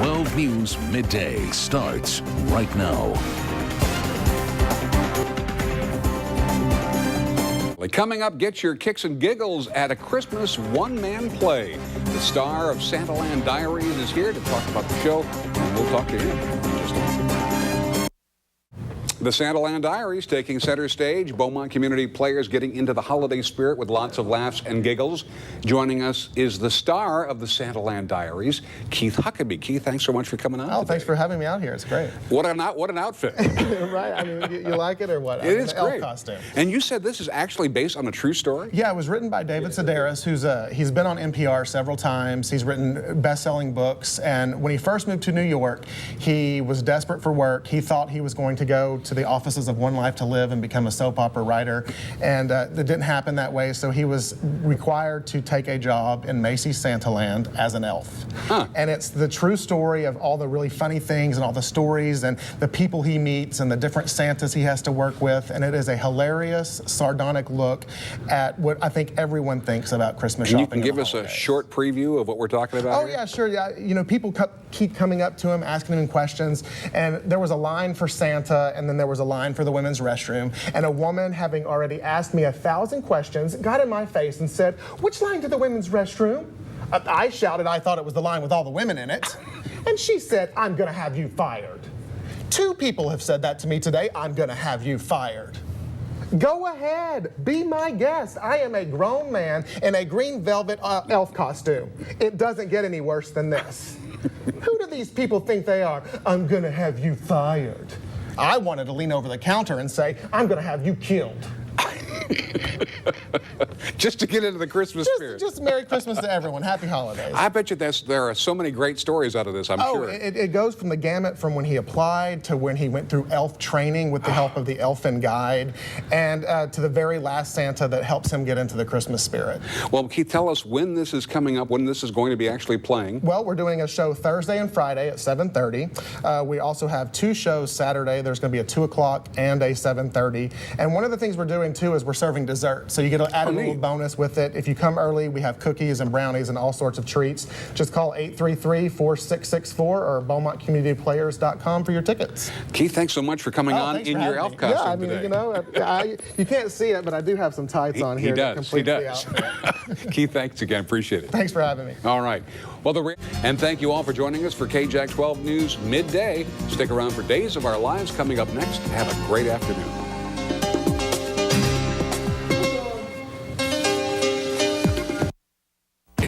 12 News Midday starts right now. Coming up, get your kicks and giggles at a Christmas one-man play. The star of Santaland Diaries is here to talk about the show, and we'll talk to him in just a moment. The Santaland Diaries taking center stage. Beaumont community players getting into the holiday spirit with lots of laughs and giggles. Joining us is the star of the Santaland Diaries, Keith Huckabee. Keith, thanks so much for coming on. Oh, today. Thanks for having me out here. It's great. What an outfit. Right? I mean, you like it or what? It is great. Elf costume. And you said this is actually based on a true story? Yeah, it was written by David Sedaris, he's been on NPR several times. He's written best-selling books, and when he first moved to New York, he was desperate for work. He thought he was going to go to the offices of One Life to Live and become a soap opera writer, and it didn't happen that way, so he was required to take a job in Macy's Santaland as an elf. Huh. And it's the true story of all the really funny things and all the stories and the people he meets and the different Santas he has to work with, and it is a hilarious, sardonic look at what I think everyone thinks about Christmas shopping. And you can give us a short preview of what we're talking about here? Yeah, sure. Yeah, you know, people keep coming up to him, asking him questions, and there was a line for Santa, and then there was a line for the women's restroom, and a woman, having already asked me 1,000 questions, got in my face and said, "Which line to the women's restroom?" I shouted I thought it was the line with all the women in it, and she said, "I'm gonna have you fired." 2 people have said that to me today. "I'm gonna have you fired." Go ahead, be my guest. I am a grown man in a green velvet elf costume. It doesn't get any worse than this. Who do these people think they are? "I'm gonna have you fired." I wanted to lean over the counter and say, "I'm gonna have you killed." Just to get into the Christmas spirit. Just Merry Christmas to everyone. Happy holidays. I bet you there are so many great stories out of this, I'm sure. It goes from the gamut from when he applied to when he went through elf training with the help of the elfin guide, and to the very last Santa that helps him get into the Christmas spirit. Well, Keith, tell us when this is coming up, when this is going to be actually playing. Well, we're doing a show Thursday and Friday at 7:30. We also have 2 shows Saturday. There's going to be a 2 o'clock and a 7:30. And one of the things we're doing, too, is we're serving dessert. So you get to add a little bonus with it. If you come early, we have cookies and brownies and all sorts of treats. Just call 833-4664 or BeaumontCommunityPlayers.com for your tickets. Keith, thanks so much for coming on in your elf costume Yeah, I mean, today. you know, you can't see it, but I do have some tights on here. He does. Keith, thanks again. Appreciate it. Thanks for having me. All right. Well, and thank you all for joining us for KJAC 12 News Midday. Stick around for Days of Our Lives coming up next. Have a great afternoon.